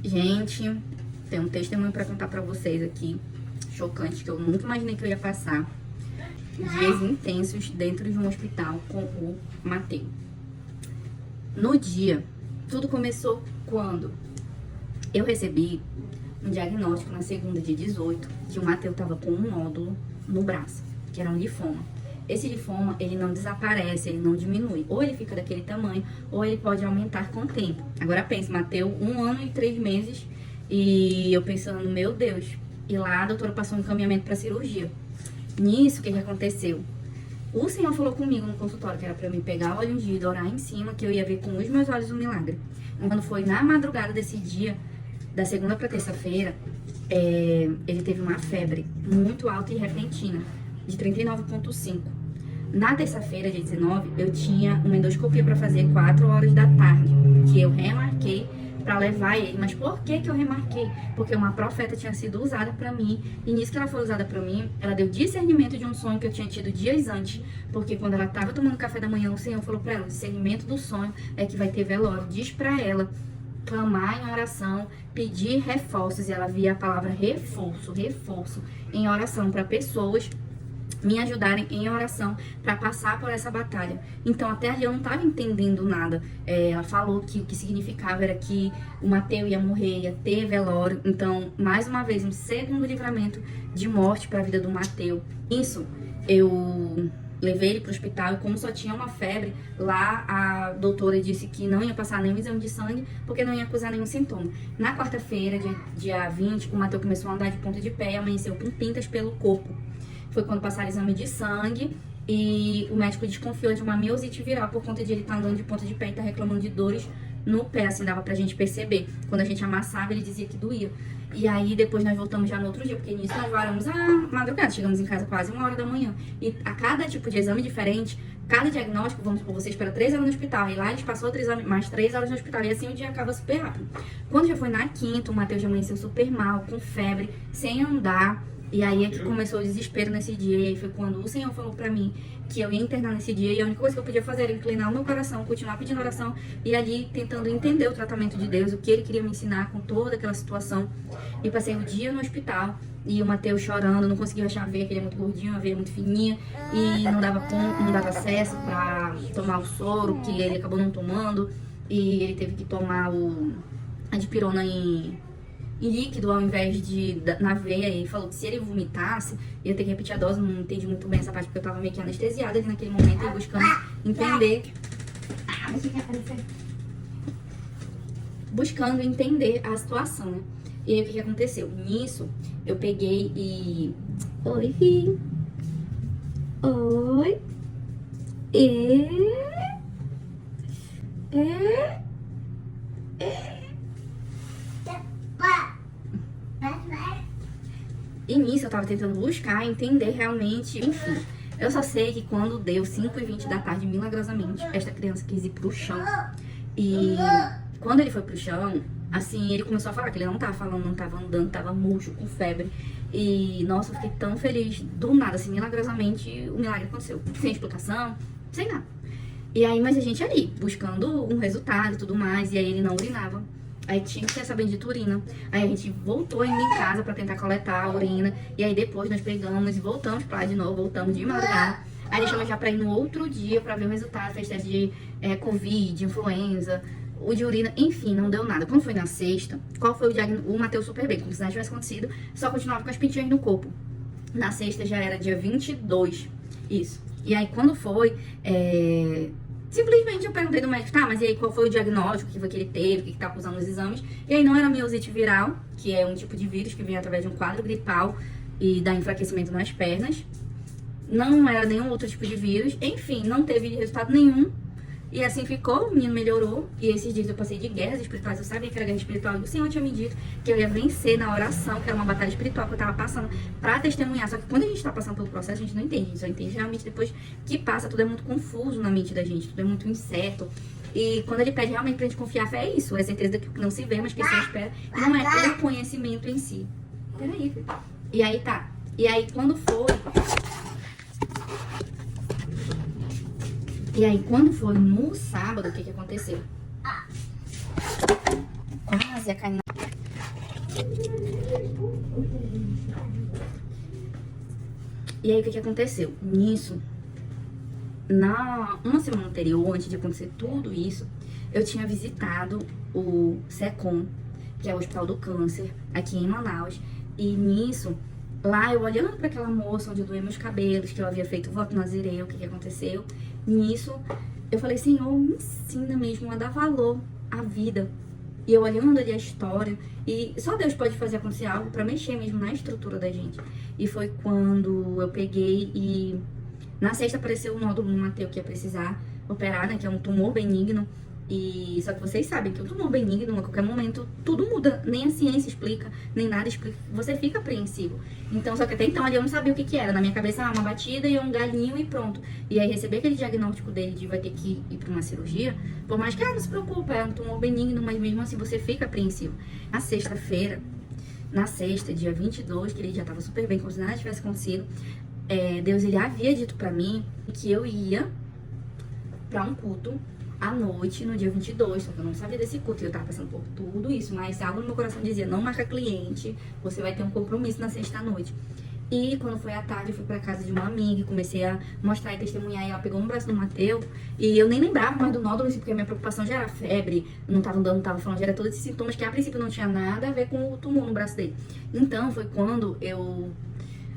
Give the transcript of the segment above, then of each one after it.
Gente, tem um testemunho pra contar pra vocês aqui, chocante, que eu nunca imaginei que eu ia passar. Dias intensos dentro de um hospital com o Matheus. No dia, tudo começou quando eu recebi um diagnóstico na segunda, dia 18, que o Matheus tava com um nódulo no braço, que era um linfoma. Esse linfoma, ele não desaparece, ele não diminui. Ou ele fica daquele tamanho, ou ele pode aumentar com o tempo. Agora pense, Matheus, 1 ano e 3 meses, e eu pensando, meu Deus. E lá a doutora passou um encaminhamento para cirurgia. Nisso, o que aconteceu? O Senhor falou comigo no consultório que era para eu me pegar o óleo ungido, orar em cima, que eu ia ver com os meus olhos o milagre. Quando foi na madrugada desse dia, da segunda para terça-feira, ele teve uma febre muito alta e repentina, de 39,5. Na terça-feira, dia 19, eu tinha uma endoscopia para fazer 4 horas da tarde, que eu remarquei para levar ele. Mas por que eu remarquei? Porque uma profeta tinha sido usada para mim, e nisso que ela foi usada para mim, ela deu discernimento de um sonho que eu tinha tido dias antes, porque quando ela estava tomando café da manhã, o Senhor falou para ela, o discernimento do sonho é que vai ter velório. Diz para ela clamar em oração, pedir reforços, e ela via a palavra reforço em oração para pessoas me ajudarem em oração para passar por essa batalha. Então até ali eu não estava entendendo nada. Ela falou que o que significava era que o Matheus ia morrer, ia ter velório. Então, mais uma vez, um segundo livramento de morte para a vida do Matheus. Isso, eu levei ele para o hospital e como só tinha uma febre, lá a doutora disse que não ia passar nenhum exame de sangue porque não ia acusar nenhum sintoma. Na quarta-feira, dia 20, o Matheus começou a andar de ponta de pé e amanheceu com pintas pelo corpo. Foi quando passaram exame de sangue e o médico desconfiou de uma miosite viral por conta de ele estar andando de ponta de pé e estar reclamando de dores no pé, assim dava pra gente perceber. Quando a gente amassava, ele dizia que doía. E aí depois nós voltamos já no outro dia, porque nisso nós varamos a madrugada, chegamos em casa quase 1 hora da manhã. E a cada tipo de exame diferente, cada diagnóstico, vamos supor, você espera 3 horas no hospital, e lá eles passou outro exame, mais 3 horas no hospital, e assim o dia acaba super rápido. Quando já foi na quinta, o Matheus já amanheceu super mal, com febre, sem andar. E aí é que começou o desespero nesse dia, e foi quando o Senhor falou pra mim que eu ia internar nesse dia, e a única coisa que eu podia fazer era inclinar o meu coração, continuar pedindo oração, e ali tentando entender o tratamento de Deus, o que Ele queria me ensinar com toda aquela situação. E passei o dia no hospital, e o Matheus chorando, não conseguia achar a veia, que ele é muito gordinho, a veia é muito fininha, e não dava acesso pra tomar o soro, que ele acabou não tomando, e ele teve que tomar a dipirona em líquido ao invés de na veia. E falou que se ele vomitasse, ia ter que repetir a dose. Não entendi muito bem essa parte, porque eu tava meio que anestesiada ali naquele momento e buscando entender. Buscando entender a situação, né? E aí o que aconteceu? Nisso, eu peguei e... Oi, E nisso eu tava tentando buscar, entender realmente, enfim. Eu só sei que quando deu 5h20 da tarde, milagrosamente, esta criança quis ir pro chão. E quando ele foi pro chão, assim, ele começou a falar que ele não tava falando, não tava andando, tava murcho, com febre. E, nossa, eu fiquei tão feliz, do nada, assim, milagrosamente, o milagre aconteceu. Sem explicação, sem nada. E aí, mas a gente ali, buscando um resultado e tudo mais, e aí ele não urinava. Aí tinha que ter essa bendita urina. Aí a gente voltou ainda em casa pra tentar coletar a urina. E aí depois nós pegamos e voltamos pra lá de novo, voltamos de madrugada. Aí deixamos já pra ir no outro dia pra ver o resultado. Fez teste de Covid, de influenza, o de urina, enfim, não deu nada. Quando foi na sexta, qual foi o diagnóstico? O Matheus super bem, como se nada tivesse acontecido, só continuava com as pintinhas no corpo. Na sexta já era dia 22, isso. E aí quando foi, simplesmente eu perguntei do médico, tá, mas e aí qual foi o diagnóstico que ele teve, o que tá acusando nos exames? E aí não era miosite viral, que é um tipo de vírus que vem através de um quadro gripal e dá enfraquecimento nas pernas. Não era nenhum outro tipo de vírus, enfim, não teve resultado nenhum. E assim ficou, o menino melhorou. E esses dias eu passei de guerras espirituais, eu sabia que era guerra espiritual. E o Senhor tinha me dito que eu ia vencer na oração, que era uma batalha espiritual que eu tava passando pra testemunhar. Só que quando a gente tá passando pelo processo, a gente não entende. A gente só entende realmente depois que passa. Tudo é muito confuso na mente da gente, tudo é muito incerto. E quando ele pede realmente pra gente confiar, a fé é isso. É certeza daquilo que não se vê, mas que se espera. E não é o conhecimento em si. Peraí, filho. E aí tá. E aí quando foi... E aí, quando foi no sábado, o que aconteceu? Quase ia cair na... E aí, o que aconteceu? Nisso, uma semana anterior, antes de acontecer tudo isso, eu tinha visitado o SECOM, que é o Hospital do Câncer, aqui em Manaus. E nisso, lá eu olhando para aquela moça onde eu doei meus cabelos, que eu havia feito voto nazireu, o que aconteceu? Nisso, eu falei, Senhor, me ensina mesmo a dar valor à vida. E eu olhando ali a história, e só Deus pode fazer acontecer algo para mexer mesmo na estrutura da gente. E foi quando eu peguei e na sexta apareceu o nódulo no Mateu que ia precisar operar, né, que é um tumor benigno. E só que vocês sabem que o tumor benigno, a qualquer momento, tudo muda. Nem a ciência explica, nem nada explica. Você fica apreensivo. Então, só que até então ali eu não sabia o que era. Na minha cabeça, uma batida e um galinho e pronto. E aí receber aquele diagnóstico dele de vai ter que ir pra uma cirurgia, por mais que, não se preocupe, é um tumor benigno, mas mesmo assim você fica apreensivo. Na sexta-feira, dia 22, que ele já tava super bem, como se nada tivesse acontecido, Deus, ele havia dito pra mim que eu ia pra um culto à noite, no dia 22, só que eu não sabia desse culto, eu tava passando por tudo isso, mas algo no meu coração dizia, não marca cliente, você vai ter um compromisso na sexta-noite. E quando foi à tarde, eu fui pra casa de uma amiga e comecei a mostrar e testemunhar, e ela pegou no braço do Mateu, e eu nem lembrava mais do nódulo, porque a minha preocupação já era febre, não tava andando, não tava falando, já era todos esses sintomas que a princípio não tinha nada a ver com o tumor no braço dele. Então, foi quando eu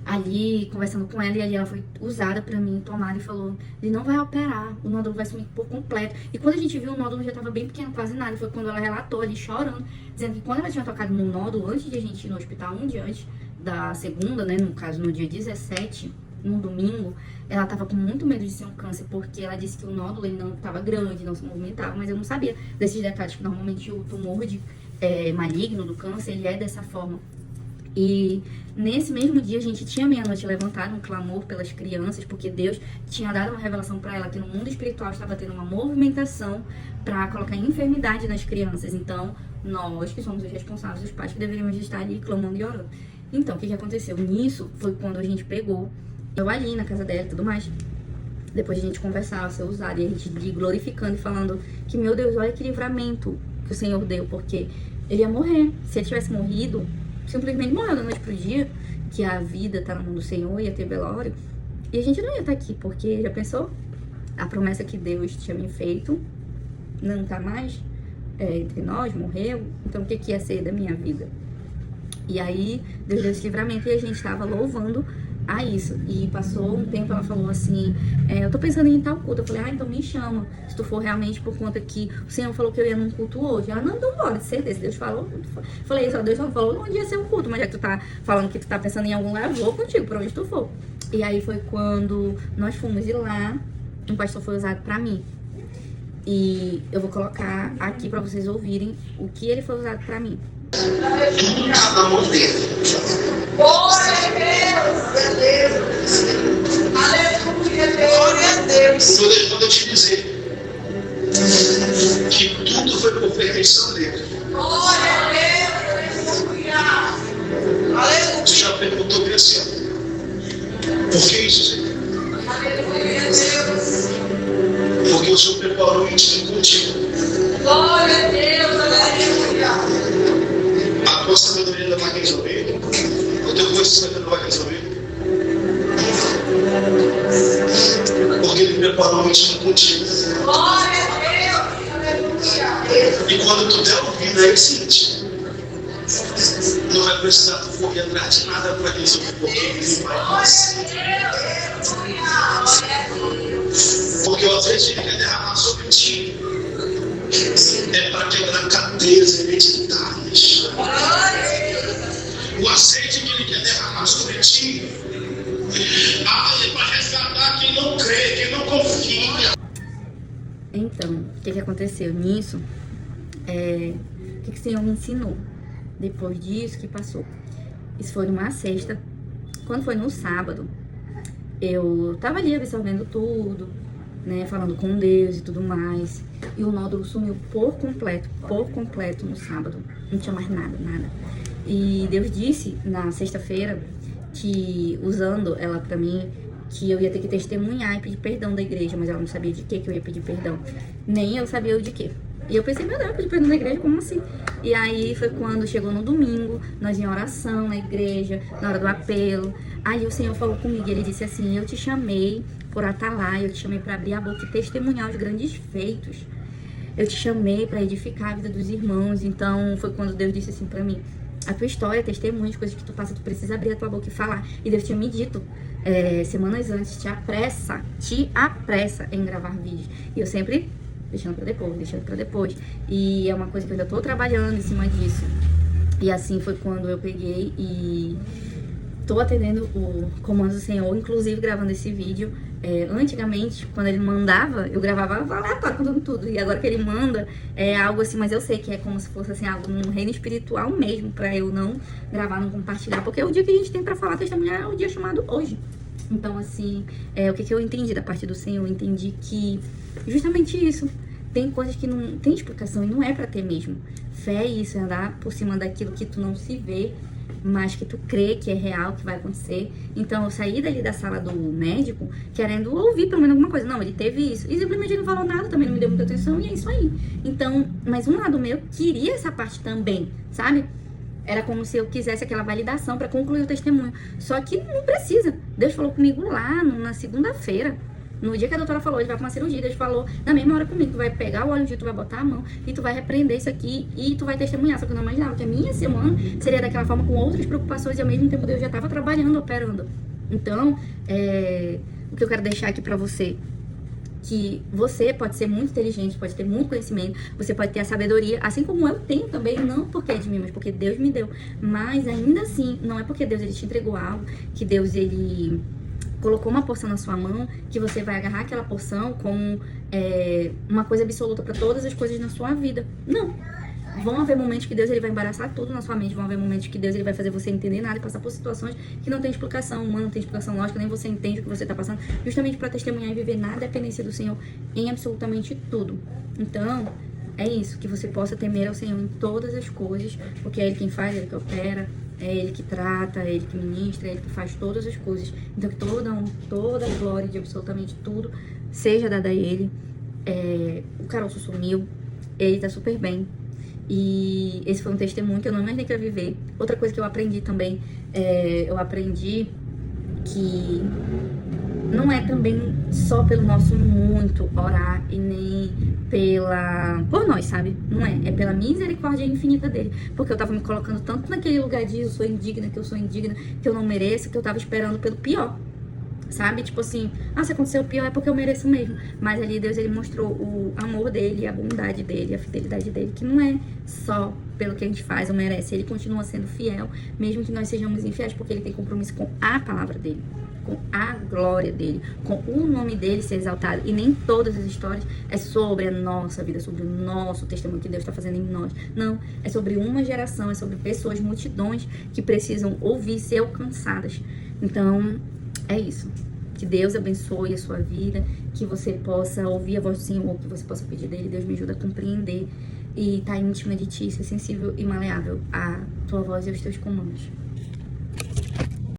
ali, conversando com ela, e ali ela foi usada pra mim, tomada e falou, ele não vai operar, o nódulo vai sumir por completo. E quando a gente viu, o nódulo já tava bem pequeno, quase nada. Foi quando ela relatou ali, chorando, dizendo que quando ela tinha tocado no nódulo, antes de a gente ir no hospital, um dia antes da segunda, né, no caso no dia 17, num domingo, ela tava com muito medo de ser um câncer, porque ela disse que o nódulo ele não tava grande, não se movimentava, mas eu não sabia desses detalhes, que normalmente o tumor maligno do câncer, ele é dessa forma. E nesse mesmo dia a gente tinha meia-noite levantado um clamor pelas crianças, porque Deus tinha dado uma revelação para ela que no mundo espiritual estava tendo uma movimentação para colocar enfermidade nas crianças. Então, nós que somos os responsáveis, os pais que deveríamos estar ali clamando e orando. Então, o que aconteceu? Nisso foi quando a gente pegou, eu ali na casa dela e tudo mais. Depois a gente conversava, ser usado, e a gente glorificando e falando que, meu Deus, olha que livramento que o Senhor deu, porque ele ia morrer. Se ele tivesse morrido, simplesmente morreu da noite pro dia, que a vida tá na mão do Senhor, ia ter velório, e a gente não ia estar aqui, porque já pensou? A promessa que Deus tinha me feito não tá mais entre nós, morreu, então o que ia ser da minha vida? E aí Deus deu esse livramento e a gente tava louvando a isso. E passou um tempo, ela falou assim, eu tô pensando em ir em tal culto. Eu falei, então me chama, se tu for realmente por conta que o Senhor falou que eu ia num culto hoje. Ela, não, então bora, de certeza, Deus falou. Falei, só Deus não falou onde ia ser o culto, mas já que tu tá falando que tu tá pensando em algum lugar, eu vou contigo, pra onde tu for. E aí foi quando nós fomos de lá, um pastor foi usado pra mim. E eu vou colocar aqui pra vocês ouvirem o que ele foi usado pra mim. Tudo está na mão dele. Glória a Deus! Aleluia! Glória a Deus! Quando eu te dizer que tudo foi por permissão dele. Glória a Deus! Aleluia! Você já perguntou bem assim? Por que isso, Senhor? Aleluia, Deus! Porque o Senhor preparou o íntimo contigo. Glória a Deus! Aleluia! A tua sabedoria não vai resolver. O teu conhecimento não vai resolver. Porque ele preparou o íntimo contigo. Glória a Deus! E quando tu der ouvido a esse íntimo, não vai precisar tu correr atrás de nada para resolver. Porque ele vai porque o azeite ele quer derramar sobre ti. É para quebrar cadeias hereditárias. O azeite que ele quer derramar sobre ti é para resgatar quem não crê, quem não confia. Então, o que aconteceu nisso? O que o Senhor me ensinou depois disso que passou? Isso foi numa sexta. Quando foi no sábado, eu tava ali absorvendo tudo, né, falando com Deus e tudo mais. E o nódulo sumiu por completo no sábado. Não tinha mais nada. E Deus disse na sexta-feira que, usando ela pra mim, que eu ia ter que testemunhar e pedir perdão da igreja, mas ela não sabia de que eu ia pedir perdão. Nem eu sabia o de quê. E eu pensei, meu Deus, eu pedi perdão na igreja, como assim? E aí foi quando chegou no domingo, nós em oração na igreja, na hora do apelo. Aí o Senhor falou comigo, ele disse assim, eu te chamei por atalaia, eu te chamei para abrir a boca e testemunhar os grandes feitos. Eu te chamei para edificar a vida dos irmãos. Então foi quando Deus disse assim para mim, a tua história, testemunhos, coisas que tu passa, tu precisa abrir a tua boca e falar. E Deus tinha me dito, semanas antes, te apressa em gravar vídeos. E eu sempre deixando pra depois. E é uma coisa que eu ainda tô trabalhando em cima disso. E assim foi quando eu peguei e tô atendendo o comando do Senhor, inclusive gravando esse vídeo. Antigamente, quando ele mandava, eu gravava aleatório, contando tudo. E agora que ele manda, é algo assim, mas eu sei que é como se fosse assim, algo num reino espiritual mesmo, pra eu não gravar, não compartilhar. Porque o dia que a gente tem pra falar testemunhar é o dia chamado hoje. Então, assim, o que eu entendi da parte do Senhor? Eu entendi que justamente isso. Tem coisas que não tem explicação e não é pra ter mesmo. Fé é isso, é andar por cima daquilo que tu não se vê, mas que tu crê que é real, que vai acontecer. Então eu saí dali da sala do médico querendo ouvir pelo menos alguma coisa. Não, ele teve isso. E simplesmente ele não falou nada, também não me deu muita atenção e é isso aí. Então, mas um lado meu queria essa parte também, sabe? Era como se eu quisesse aquela validação pra concluir o testemunho. Só que não precisa. Deus falou comigo lá na segunda-feira. No dia que a doutora falou, ele vai pra uma cirurgia, Deus falou na mesma hora comigo, tu vai pegar o óleo de tu vai botar a mão e tu vai repreender isso aqui e tu vai testemunhar. Só que eu não imaginava que a minha semana seria daquela forma, com outras preocupações, e ao mesmo tempo Deus já tava trabalhando, operando. Então, o que eu quero deixar aqui pra você, que você pode ser muito inteligente, pode ter muito conhecimento, você pode ter a sabedoria, assim como eu tenho também, não porque é de mim, mas porque Deus me deu. Mas ainda assim, não é porque Deus ele te entregou algo, que Deus ele colocou uma porção na sua mão, que você vai agarrar aquela porção como uma coisa absoluta para todas as coisas na sua vida. Não. Vão haver momentos que Deus ele vai embaraçar tudo na sua mente, vão haver momentos que Deus ele vai fazer você entender nada e passar por situações que não tem explicação humana, não tem explicação lógica, nem você entende o que você está passando, justamente para testemunhar e viver na dependência do Senhor em absolutamente tudo. Então, é isso, que você possa temer ao Senhor em todas as coisas, porque é Ele quem faz, é Ele que opera, é Ele que trata, é Ele que ministra, é Ele que faz todas as coisas. Então que toda a glória de absolutamente tudo seja dada a Ele. O caroço sumiu, ele tá super bem. E esse foi um testemunho que eu não imaginei que eu ia viver. Outra coisa que eu aprendi também, eu aprendi que não é também só pelo nosso muito orar e nem por nós, sabe? Não é. É pela misericórdia infinita dele. Porque eu tava me colocando tanto naquele lugar de eu sou indigna, que eu não mereço, que eu tava esperando pelo pior. Sabe? Tipo assim, se aconteceu o pior é porque eu mereço mesmo. Mas ali Deus, ele mostrou o amor dele, a bondade dele, a fidelidade dele, que não é só pelo que a gente faz ou merece. Ele continua sendo fiel, mesmo que nós sejamos infiéis, porque ele tem compromisso com a palavra dele, com a glória dele, com o nome dele ser exaltado. E nem todas as histórias é sobre a nossa vida, sobre o nosso testemunho que Deus está fazendo em nós. Não, é sobre uma geração, é sobre pessoas, multidões que precisam ouvir, ser alcançadas. Então, é isso. Que Deus abençoe a sua vida, que você possa ouvir a voz do Senhor, que você possa pedir dele. Deus me ajuda a compreender e estar íntima de ti, ser sensível e maleável à tua voz e aos teus comandos.